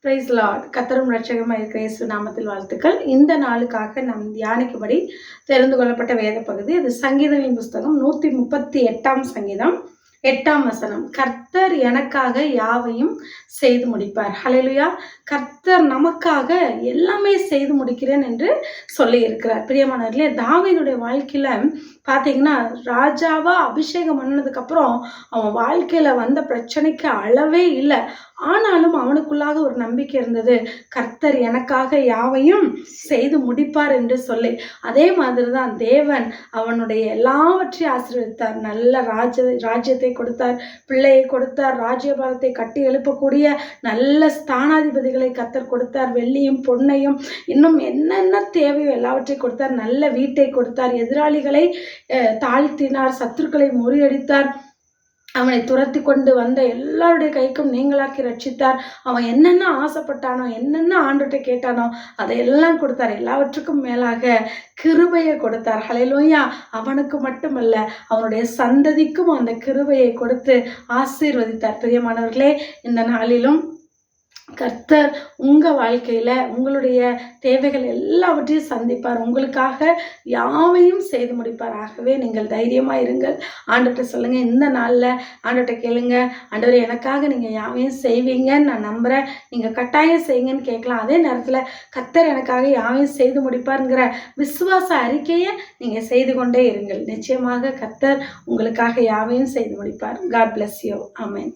Price Lord. கர்த்தரும் இரட்சகருமாய் இருக்கிற இயேசு நாமத்தில் வாழ்த்துக்கள். இந்த நாளுக்காக நாம் தியானிக்கும்படி தெரிந்து கொள்ளப்பட்ட வேத பகுதி அது சங்கீதங்களின் புஸ்தகம் 138 சங்கீதம் 8 வசனம். கர்த்தர் எனக்காக யாவையும் செய்து முடிப்பார். ஹல்லேலூயா. கர்த்தர் நமக்காக எல்லாமே செய்து முடிக்கிறேன் என்று சொல்லி இருக்கிறார். பிரியமானவர்களே, தாவீதுடைய வாழ்க்கையில பார்த்தீங்கன்னா, ராஜாவா அபிஷேகம் பண்ணதுக்கு அப்புறம் அவன் வாழ்க்கையில வந்த பிரச்சனைக்கு அளவே இல்லை. ஆனாலும் அவனுக்குள்ளாக ஒரு நம்பிக்கை இருந்தது, கர்த்தர் எனக்காக யாவையும் செய்து முடிப்பார் என்று சொல்லி. அதே மாதிரிதான் தேவன் அவனுடைய எல்லாவற்றையும் ஆசீர்வதித்தார். நல்ல ராஜ்யத்தை கொடுத்தார், பிள்ளையை கொடுத்தார், ராஜ்யபாரத்தை கட்டி எழுப்பக்கூடிய நல்ல ஸ்தானாதிபதிகளை கர்த்தர் கொடுத்தார், வெள்ளியும் பொன்னையும் இன்னும் என்னென்ன தேவையோ எல்லாவற்றையும் கொடுத்தார், நல்ல வீட்டை கொடுத்தார், எதிராளிகளை தாழ்த்தினார், சத்துருக்களை முறியடித்தார், அவனை துரத்தி கொண்டு வந்த எல்லாருடைய கைக்கும் நீங்களாக்கி ரட்சித்தார். அவன் என்னென்ன ஆசைப்பட்டானோ, என்னென்ன ஆண்டுகிட்ட கேட்டானோ அதையெல்லாம் கொடுத்தார். எல்லாவற்றுக்கும் மேலாக கிருபையை கொடுத்தார். ஹல்லேலூயா. அவனுக்கு மட்டுமல்ல, அவனுடைய சந்ததிக்கும் அந்த கிருபையை கொடுத்து ஆசீர்வதித்தார். பிரியமானவர்களே, இந்த நாளிலும் கர்த்தர் உங்கள் வாழ்க்கையில் உங்களுடைய தேவைகள் எல்லாவற்றையும் சந்திப்பார், உங்களுக்காக யாவையும் செய்து முடிப்பார். ஆகவே நீங்கள் தைரியமாக இருங்கள். ஆண்டவர்கிட்ட சொல்லுங்கள், இந்த நாளில் ஆண்டவர்கிட்ட கேளுங்க, ஆண்டவர் எனக்காக நீங்கள் யாவையும் செய்வீங்கன்னு நான் நம்புகிறேன், நீங்கள் கட்டாயம் செய்யுங்கன்னு கேட்கலாம். அதே நேரத்தில் கர்த்தர் எனக்காக யாவையும் செய்து முடிப்பாருங்கிற விசுவாச அறிக்கையை நீங்கள் செய்து கொண்டே இருங்கள். நிச்சயமாக கர்த்தர் உங்களுக்காக யாவையும் செய்து முடிப்பார். God bless you. ஆமென்.